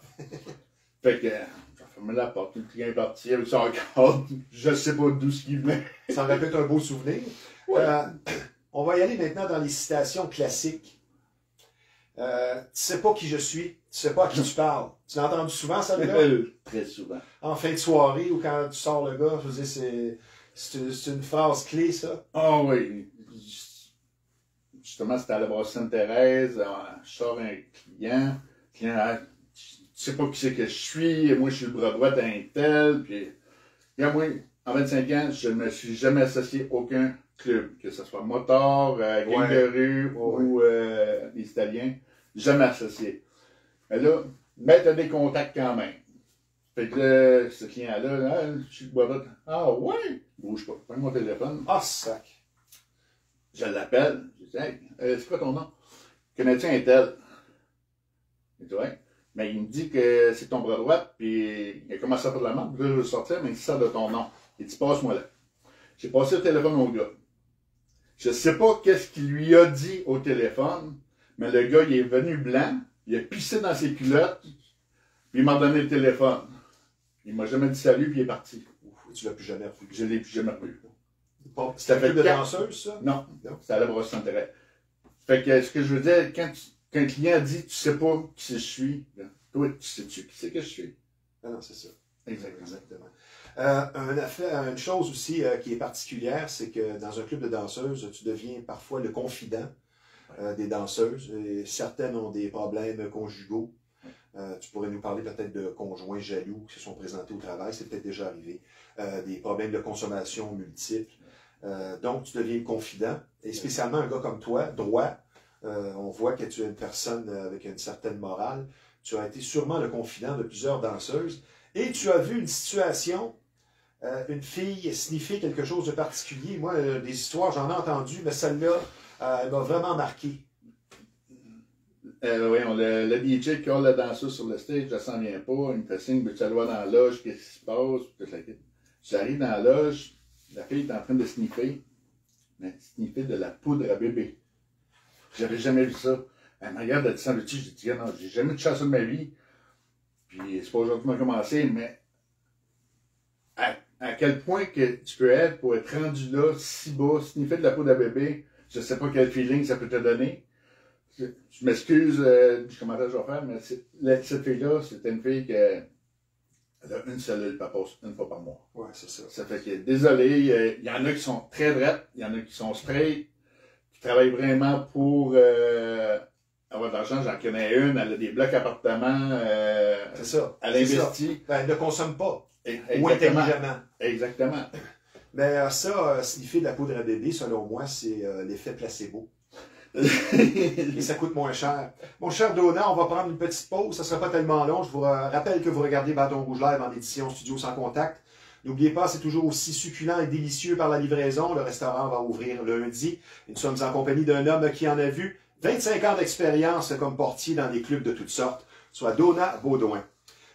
Fait que, j'ai fermé la porte, le client est parti avec son cadre. Je sais pas d'où ce qu'il venait. Ça aurait pu être un beau souvenir. Ouais. On va y aller maintenant dans les citations classiques. Tu sais pas qui je suis, tu sais pas à qui tu parles. Tu l'as entendu souvent, ça, là? Très souvent. En fin de soirée ou quand tu sors le gars, je veux dire, c'est une phrase clé, ça. Ah oui. Justement, c'était à la brasserie Sainte-Thérèse. Je sors un client. Le client, ah, tu sais pas qui c'est que je suis. Moi, je suis le bras droit d'un tel. Puis, moi, en 25 ans, je ne me suis jamais associé à aucun club, que ce soit motard, gang de rue ou les Italiens. Jamais associé. Mais là, mettre des contacts quand même. Fait que là, ce client-là, je suis le bras droit. Ah ouais? Bouge pas. Prends mon téléphone. Ah, sac. Je l'appelle. Je dis, hey, c'est quoi ton nom? Connais-tu un tel? Il dit, ouais. Mais il me dit que c'est ton bras droit, puis il a commencé à faire de la marque, puis là, je veux sortir, mais il sort de ton nom. Il dit, passe-moi là. J'ai passé le téléphone au gars. Je sais pas qu'est-ce qu'il lui a dit au téléphone, mais le gars, il est venu blanc, il a pissé dans ses culottes, puis il m'a donné le téléphone. Il m'a jamais dit salut, puis il est parti. Ouf, tu l'as plus jamais revu. Je l'ai plus jamais revu. Bon, c'était un club de danseuse, ça? Non, c'était à la brasserie Sainte-Thérèse. Fait que ce que je veux dire, quand un client dit tu sais pas qui je suis, toi, tu sais-tu qui c'est que je suis? Ah non, c'est ça. Exactement. Une chose aussi qui est particulière, c'est que dans un club de danseuses, tu deviens parfois le confident des danseuses. Et certaines ont des problèmes conjugaux. Tu pourrais nous parler peut-être de conjoints jaloux qui se sont présentés au travail, c'est peut-être déjà arrivé. Des problèmes de consommation multiples. Donc, tu deviens le confident. Et spécialement un gars comme toi, droit, on voit que tu es une personne avec une certaine morale. Tu as été sûrement le confident de plusieurs danseuses. Et tu as vu une situation, une fille sniffer quelque chose de particulier. Moi, des histoires, j'en ai entendu, mais celle-là, elle m'a vraiment marqué. Oui, le DJ qui a la danseuse sur le stage, je ne s'en vient pas. Il me fait signe, veux-tu aller voir dans la loge, qu'est-ce qui se passe? J'arrive dans la loge, la fille est en train de sniffer, mais sniffer de la poudre à bébé. J'avais jamais vu ça. Elle me regarde, elle dit ça, j'ai dit, non, j'ai jamais touché à ça de ma vie. Puis c'est pas aujourd'hui qu'on a commencé, mais à quel point que tu peux être pour être rendu là, si bas, sniffer de la poudre à bébé, je sais pas quel feeling ça peut te donner. Je m'excuse du commentaire que je vais faire, mais cette fille-là, c'était une fille qui a une cellule, elle passe une fois par mois. Ouais, c'est ça. Ça fait que, désolé, il y en a qui sont très drettes, il y en a qui sont straight, qui travaillent vraiment pour avoir de l'argent. J'en connais une, elle a des blocs appartements. C'est ça. Elle investit. Ben, elle ne consomme pas. Exactement. Ou intelligemment. Exactement. Mais ça, sniffer de la poudre à bébé, selon moi, c'est l'effet placebo. Et ça coûte moins cher. Mon cher Donat, on va prendre une petite pause. Ça ne sera pas tellement long. Je vous rappelle que vous regardez Bâton Rouge Live en édition Studio Sans Contact. N'oubliez pas, c'est toujours aussi succulent et délicieux par la livraison. Le restaurant va ouvrir lundi. Et nous sommes en compagnie d'un homme qui en a vu 25 ans d'expérience comme portier dans des clubs de toutes sortes, soit Donat Baudouin.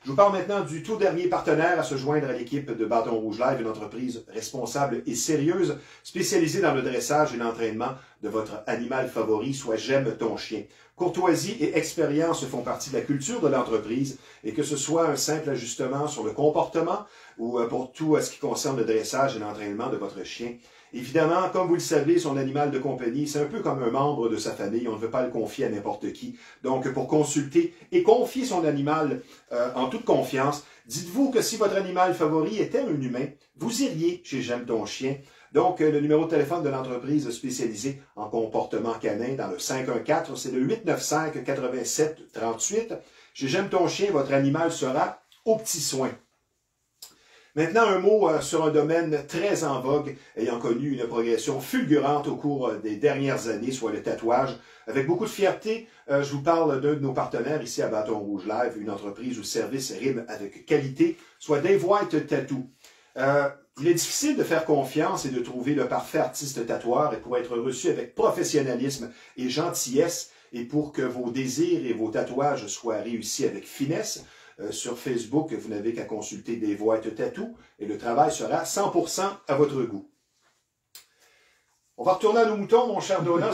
Je vous parle maintenant du tout dernier partenaire à se joindre à l'équipe de Bâton Rouge Live, une entreprise responsable et sérieuse, spécialisée dans le dressage et l'entraînement de votre animal favori, soit J'aime ton chien. Courtoisie et expérience font partie de la culture de l'entreprise, et que ce soit un simple ajustement sur le comportement ou pour tout ce qui concerne le dressage et l'entraînement de votre chien. Évidemment, comme vous le savez, son animal de compagnie, c'est un peu comme un membre de sa famille. On ne veut pas le confier à n'importe qui. Donc, pour consulter et confier son animal en toute confiance, dites-vous que si votre animal favori était un humain, vous iriez chez J'aime ton chien. Donc, le numéro de téléphone de l'entreprise spécialisée en comportement canin dans le 514, c'est le 895-8738. Chez J'aime ton chien, votre animal sera aux petits soins. Maintenant, un mot sur un domaine très en vogue, ayant connu une progression fulgurante au cours des dernières années, soit le tatouage. Avec beaucoup de fierté, je vous parle d'un de nos partenaires ici à Bâton Rouge Live, une entreprise où service rime avec qualité, soit Dave White Tattoo. Il est difficile de faire confiance et de trouver le parfait artiste tatoueur et pour être reçu avec professionnalisme et gentillesse et pour que vos désirs et vos tatouages soient réussis avec finesse. Sur Facebook, vous n'avez qu'à consulter Dave White Tattoo et le travail sera 100% à votre goût. On va retourner à nos moutons, mon cher Donat,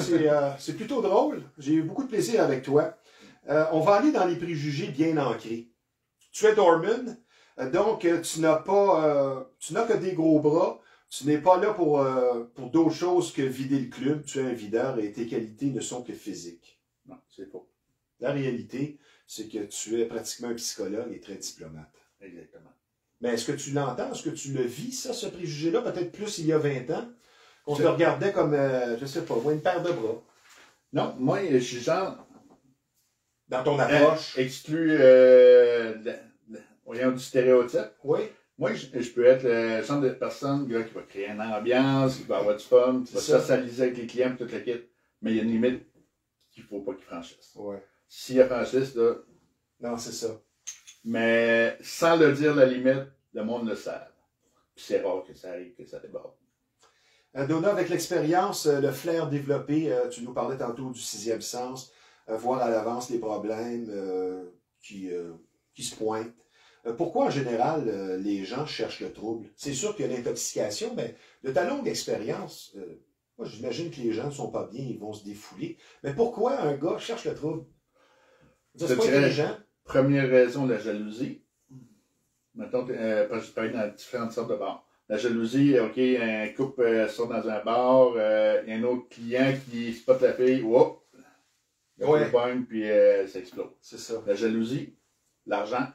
c'est plutôt drôle. J'ai eu beaucoup de plaisir avec toi. On va aller dans les préjugés bien ancrés. Tu es Doorman, donc tu n'as que des gros bras. Tu n'es pas là pour d'autres choses que vider le club. Tu es un videur et tes qualités ne sont que physiques. Non, c'est faux. La réalité, c'est que tu es pratiquement un psychologue et très diplomate. Exactement. Mais est-ce que tu l'entends? Est-ce que tu le vis, ça, ce préjugé-là? Peut-être plus il y a 20 ans, qu'on te regardait comme, je sais pas, une paire de bras. Non, moi, je suis genre... Dans ton approche. Exclu voyons, du stéréotype. Oui. Moi, je peux être le genre de personne gars, qui va créer une ambiance, qui va avoir du fun, qui va socialiser avec les clients, toute la kit. Mais il y a une limite qu'il ne faut pas qu'il franchisse. Ouais. S'il y a franchisse, là... Non, c'est ça. Mais sans le dire la limite, le monde le sait. Puis c'est rare que ça arrive, que ça déborde. Donna, avec l'expérience, le flair développé, tu nous parlais tantôt du sixième sens, voir à l'avance les problèmes qui se pointent. Pourquoi, en général, les gens cherchent le trouble? C'est sûr qu'il y a l'intoxication, mais de ta longue expérience, moi, j'imagine que les gens ne sont pas bien, ils vont se défouler. Mais pourquoi un gars cherche le trouble? C'est pas intelligent. Première raison, la jalousie. Mettons, je peux être dans différentes sortes de bars. La jalousie, OK, un couple sort dans un bar, il y a un autre client qui spotte la fille, whoop, le pogne, puis ça explose. C'est ça. La jalousie, l'argent,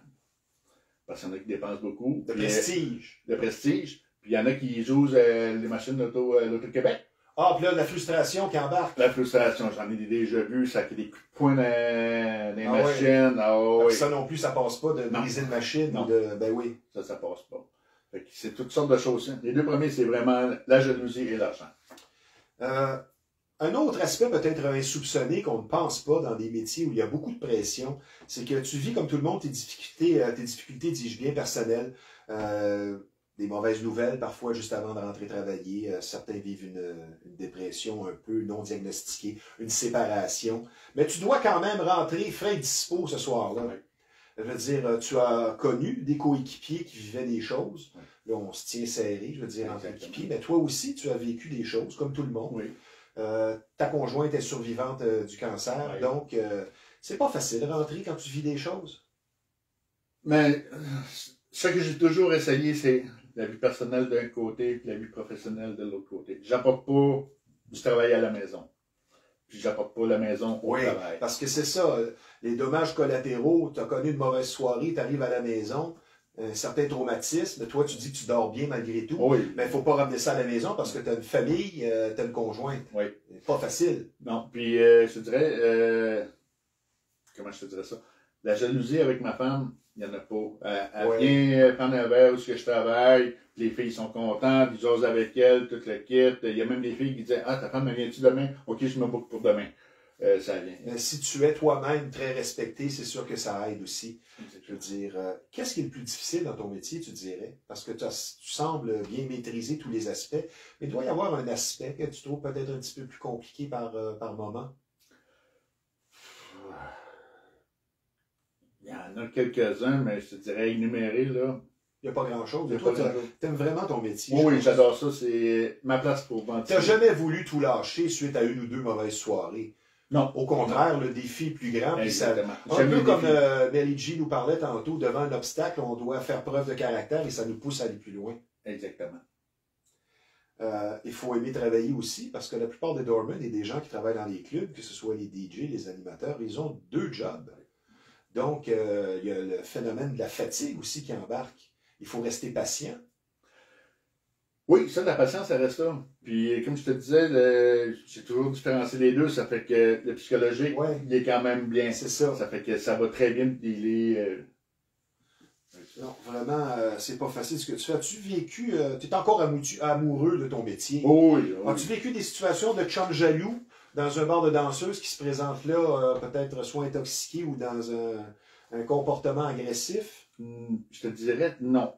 parce qu'il y en a qui dépensent beaucoup. Le prestige. Le prestige. Puis il y en a qui jouent les machines d'Auto-Québec. Ah, puis là, la frustration qui embarque. La frustration, j'en ai déjà vu, ça fait des coups de poing dans les machines. Ouais. Ah, oui. Ça non plus, ça passe pas de briser une machine. Non. Ben oui. Ça passe pas. C'est toutes sortes de choses. Les deux premiers, c'est vraiment la jalousie et l'argent. Un autre aspect peut-être insoupçonné qu'on ne pense pas dans des métiers où il y a beaucoup de pression, c'est que tu vis comme tout le monde tes difficultés, dis-je bien, personnelles, des mauvaises nouvelles parfois juste avant de rentrer travailler. Certains vivent une dépression un peu non diagnostiquée, une séparation. Mais tu dois quand même rentrer frais et dispo ce soir-là. Oui. Je veux dire, tu as connu des coéquipiers qui vivaient des choses. Là, on se tient serré, je veux dire, entre équipiers. Mais toi aussi, tu as vécu des choses, comme tout le monde. Oui. Ta conjointe est survivante du cancer. Oui. Donc, c'est pas facile de rentrer quand tu vis des choses. Mais ce que j'ai toujours essayé, c'est la vie personnelle d'un côté et la vie professionnelle de l'autre côté. J'apporte pas du travail à la maison. Puis j'apporte pas la maison au travail. Parce que c'est ça, les dommages collatéraux, tu as connu une mauvaise soirée, tu arrives à la maison, un certain traumatisme, toi tu dis que tu dors bien malgré tout, oui. Mais il ne faut pas ramener ça à la maison parce que tu as une famille, tu as une conjointe. Oui. Pas facile. Non, puis je te dirais, comment je te dirais ça? La jalousie avec ma femme, il n'y en a pas. Elle vient prendre un verre où je travaille, les filles sont contentes, ils osent avec elle, tout le kit. Il y a même des filles qui disent « Ah, ta femme, vient-tu demain? Ok, je me boucle pour demain. » Ça vient. Mais si tu es toi-même très respecté, c'est sûr que ça aide aussi. Je veux dire, qu'est-ce qui est le plus difficile dans ton métier, tu dirais? Parce que tu sembles bien maîtriser tous les aspects, mais il doit y avoir un aspect que tu trouves peut-être un petit peu plus compliqué par moment. Il y en a quelques-uns, mais je te dirais énumérés, là. Il n'y a pas grand-chose. Toi, tu aimes vraiment ton métier. Oui, j'adore ça. C'est ma place pour vendre. Tu n'as jamais voulu tout lâcher suite à une ou deux mauvaises soirées. Non. Au contraire, le défi est plus grand. Exactement. Un peu comme Mary G nous parlait tantôt, devant un obstacle, on doit faire preuve de caractère et ça nous pousse à aller plus loin. Exactement. Il faut aimer travailler aussi, parce que la plupart des doormen et des gens qui travaillent dans les clubs, que ce soit les DJ, les animateurs, ils ont 2 jobs. Donc, il y a le phénomène de la fatigue aussi qui embarque. Il faut rester patient. Oui, ça, la patience, ça reste là. Puis, comme je te disais, j'ai toujours différencié les deux. Ça fait que le psychologique, Ouais. il est quand même bien. C'est ça. Ça fait que ça va très bien dealer. Non, vraiment, c'est pas facile ce que tu fais. As-tu vécu, tu es encore amoureux de ton métier? Oh oui, oui. As-tu vécu des situations de chum jaloux dans un bar de danseuse qui se présente là, peut-être soit intoxiqué ou dans un comportement agressif? Je te dirais non.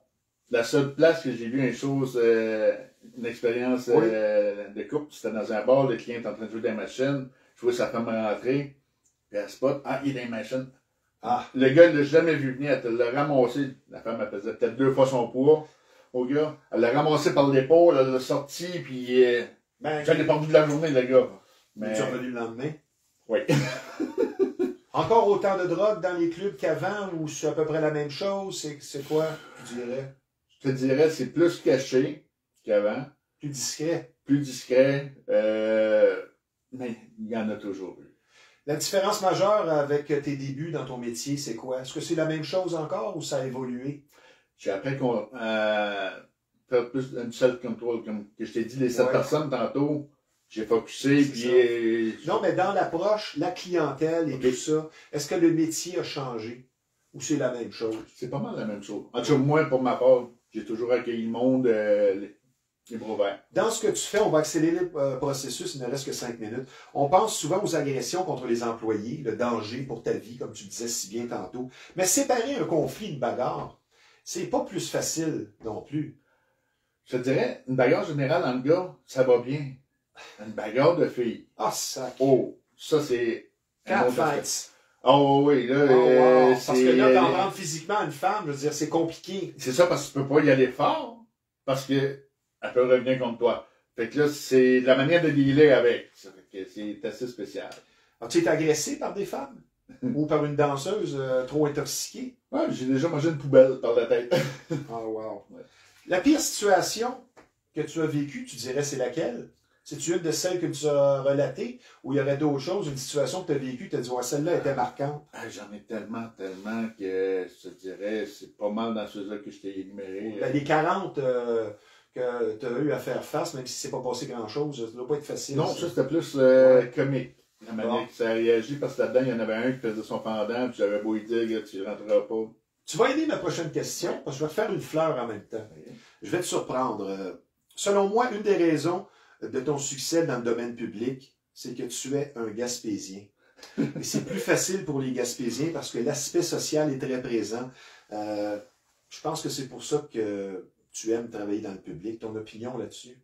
La seule place que j'ai vu une expérience Oui. de couple, c'était dans un bar, le client est en train de jouer des machines, je vois sa femme rentrer, puis elle spot, il est dans les machines. Ah, Le gars, il l'a jamais vu venir, elle l'a ramassé, la femme, elle pesait peut-être 2 fois son poids au gars, elle l'a ramassé par l'épaule, elle l'a sorti, puis ben, j'en ai pas vu de la journée, le gars. Mais tu es revenu le lendemain? oui. Encore autant de drogue dans les clubs qu'avant ou c'est à peu près la même chose? C'est quoi, tu dirais? Je te dirais, c'est plus caché qu'avant, Plus discret. plus discret, mais il y en a toujours eu. La différence majeure avec tes débuts dans ton métier, c'est quoi? Est-ce que c'est la même chose encore ou ça a évolué? J'ai appris qu'on faire plus une self-control, comme que je t'ai dit, les 7 Ouais. personnes tantôt, j'ai focusé, C'est puis Non, mais dans l'approche, la clientèle et tout ça, est-ce que le métier a changé ou c'est la même chose? c'est pas mal la même chose. En tout cas, moi, pour ma part, j'ai toujours accueilli le monde les bras ouverts. Dans ce que tu fais, on va accélérer le processus, il ne reste que 5 minutes. On pense souvent aux agressions contre les employés, le danger pour ta vie, comme tu disais si bien tantôt. Mais séparer un conflit, une bagarre, c'est pas plus facile non plus. Je te dirais, une bagarre générale en gars, ça va bien. Une bagarre de filles. Ah, ça. Oh, ça c'est... un autre aspect. Catfights. Oh oui, là, Oh, wow. c'est... Parce que là, d'en prendre physiquement une femme, je veux dire, c'est compliqué. C'est ça parce que tu peux pas y aller fort, parce que elle peut revenir contre toi. Fait que là, c'est la manière de dealer avec. Ça fait que c'est assez spécial. As-tu été agressé par des femmes? Ou par une danseuse trop intoxiquée? Ouais, j'ai déjà mangé une poubelle par la tête. Oh, wow. Ouais. La pire situation que tu as vécue, tu dirais, c'est laquelle? C'est-tu une de celles que tu as relatées? Ou il y aurait d'autres choses, une situation que tu as vécue, tu as dit, ouais, celle-là était marquante? J'en ai tellement que je te dirais, c'est pas mal dans ceux-là que je t'ai énuméré. Ben, les 40 que tu as eu à faire face, même si c'est pas passé grand-chose, ça doit pas être facile. Non, ça c'était plus comique. La manière que ça a réagi, parce que là-dedans, il y en avait un qui faisait son pendant, puis j'avais beau lui dire, tu rentreras pas. Tu vas aider ma prochaine question, parce que je vais te faire une fleur en même temps. Je vais te surprendre. Selon moi, une des raisons de ton succès dans le domaine public, c'est que tu es un Gaspésien. Et c'est plus facile pour les Gaspésiens parce que l'aspect social est très présent. Je pense que c'est pour ça que tu aimes travailler dans le public. Ton opinion là-dessus?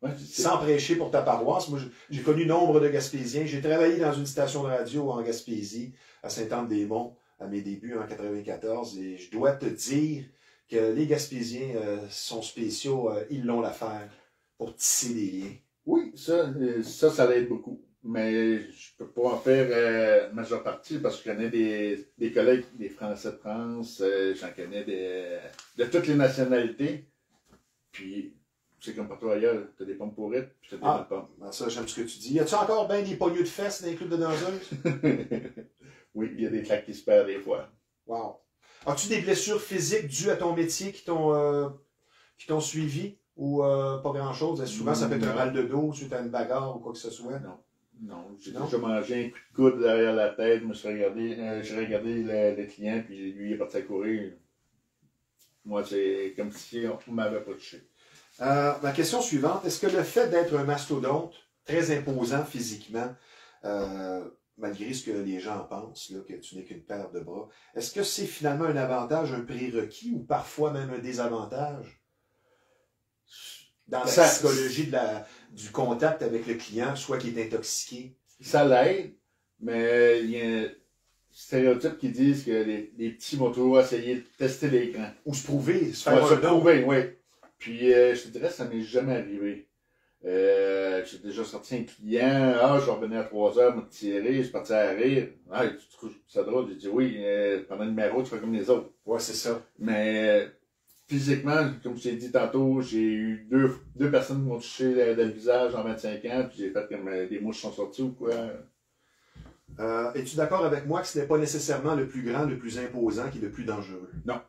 Ouais, Sans prêcher pour ta paroisse, moi j'ai connu nombre de Gaspésiens. J'ai travaillé dans une station de radio en Gaspésie, à Sainte-Anne-des-Monts, à mes débuts en 94, et je dois te dire que les Gaspésiens sont spéciaux, ils l'ont l'affaire pour tisser des liens. Oui, ça l'aide beaucoup. Mais je peux pas en faire majeure partie parce que je connais des collègues, des Français de France, j'en connais de toutes les nationalités. Puis, c'est comme partout ailleurs, t'as des pommes pourrites, puis t'as des bonnes pommes. Ben ça, j'aime ce que tu dis. Y a-tu encore bien des pogneux de fesses dans les clubs de danseuses? Oui, il y a des claques qui se perdent des fois. Wow. As-tu des blessures physiques dues à ton métier qui t'ont suivi? Ou pas grand-chose? Souvent, ça peut être un mal de dos suite à une bagarre ou quoi que ce soit. Non, j'ai déjà mangé un coup de coude derrière la tête, j'ai regardé le client, puis lui il est parti à courir. Moi, c'est comme si on m'avait pas touché. Ma question suivante, est-ce que le fait d'être un mastodonte, très imposant physiquement, malgré ce que les gens pensent, là, que tu n'es qu'une paire de bras, est-ce que c'est finalement un avantage, un prérequis ou parfois même un désavantage? Dans la psychologie du contact avec le client, soit qui est intoxiqué. Ça l'aide, mais il y a un stéréotype qui disent que les petits vont toujours essayer de tester les grands. Ou se prouver, se faire un se nom. prouver, oui. Puis je te dirais, ça m'est jamais arrivé. J'ai déjà sorti un client, je vais revenir à 3 heures, me tirer, je suis parti à rire. Tu trouves ça drôle? J'ai dit oui, pendant le numéro, tu fais comme les autres. Ouais, c'est ça. Mais physiquement, comme je t'ai dit tantôt, j'ai eu deux personnes qui m'ont touché dans le visage en 25 ans, puis j'ai fait comme des mouches sont sorties ou quoi. Es-tu d'accord avec moi que ce n'est pas nécessairement le plus grand, le plus imposant qui est le plus dangereux? Non.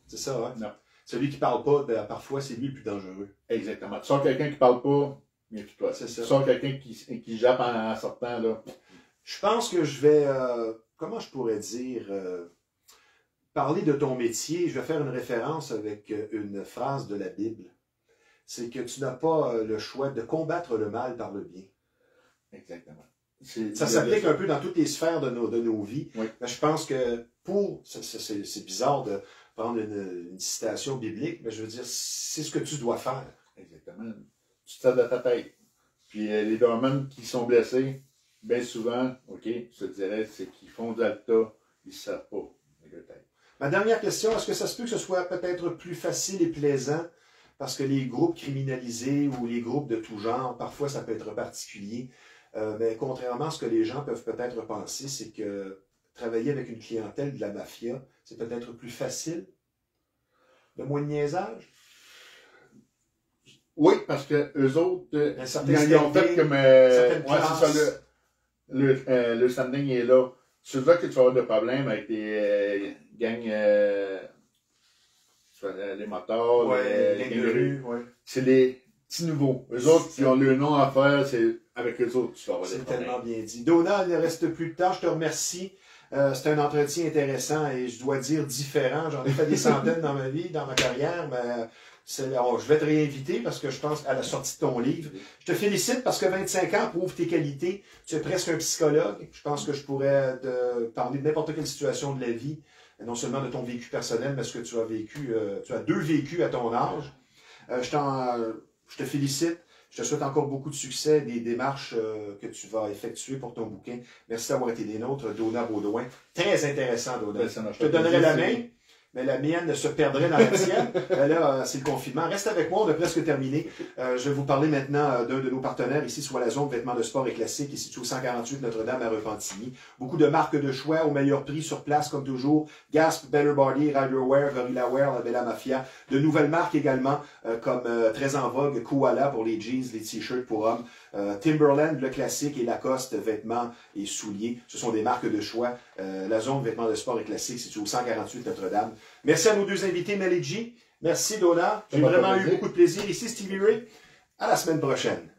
C'est ça, hein? Non. Celui qui parle pas, ben, parfois, c'est lui le plus dangereux. Exactement. Tu sors quelqu'un qui parle pas, méfie-toi. C'est ça. Tu sors quelqu'un qui jappe en sortant, là. Je pense que je vais, comment je pourrais dire, parler de ton métier. Je vais faire une référence avec une phrase de la Bible. C'est que tu n'as pas le choix de combattre le mal par le bien. Exactement. Ça s'applique un peu dans toutes les sphères de nos vies. Oui. Mais je pense que c'est bizarre de prendre une citation biblique, mais je veux dire, c'est ce que tu dois faire. Exactement. Tu te sers de ta tête. Puis les doormen qui sont blessés, bien souvent, OK, je te dirais, c'est qu'ils font de l'alta, ils ne savent pas les deux têtes. Ma dernière question, est-ce que ça se peut que ce soit peut-être plus facile et plaisant parce que les groupes criminalisés ou les groupes de tout genre, parfois ça peut être particulier, mais contrairement à ce que les gens peuvent peut-être penser, c'est que travailler avec une clientèle de la mafia, c'est peut-être plus facile, de moins de niaisage? Oui, parce que eux autres, ils ont fait comme... ouais, c'est ça, le standing est là. C'est là que tu vas avoir de problèmes avec des gangs, les motards, ouais, les gangs de rue. Ouais. C'est les petits nouveaux. Eux autres qui ont le nom à faire, c'est avec eux autres que tu vas avoir des problèmes. C'est tellement bien dit. Donna, il ne reste plus de temps. Je te remercie. C'est un entretien intéressant et je dois dire différent. J'en ai fait des centaines dans ma vie, dans ma carrière, mais je vais te réinviter parce que je pense à la sortie de ton livre. Je te félicite parce que 25 ans prouve tes qualités. Tu es presque un psychologue. Je pense que je pourrais te parler de n'importe quelle situation de la vie, non seulement de ton vécu personnel, mais ce que tu as vécu. Tu as 2 vécus à ton âge. Je te félicite. Je te souhaite encore beaucoup de succès, des démarches que tu vas effectuer pour ton bouquin. Merci d'avoir été des nôtres, Donna Baudouin. Très intéressant, Donna. Je te donnerai la main, mais la mienne se perdrait dans la tienne. Là, c'est le confinement. Reste avec moi, on a presque terminé. Je vais vous parler maintenant d'un de nos partenaires ici sur la zone vêtements de sport et classiques, qui est situé au 148 Notre-Dame à Repentigny. Beaucoup de marques de choix au meilleur prix sur place, comme toujours. Gasp, Better Body, Riderwear, Gorilla Wear, La Bella Mafia. De nouvelles marques également, comme très en vogue, Koala pour les jeans, les t-shirts pour hommes. Timberland, le classique, et Lacoste, vêtements et souliers. Ce sont des marques de choix. La zone vêtements de sport et classiques, c'est au 148 Notre-Dame. Merci à nos 2 invités, Mel et G. Merci, Donna. J'ai vraiment eu beaucoup de plaisir. Ici, Stevie Ray. À la semaine prochaine.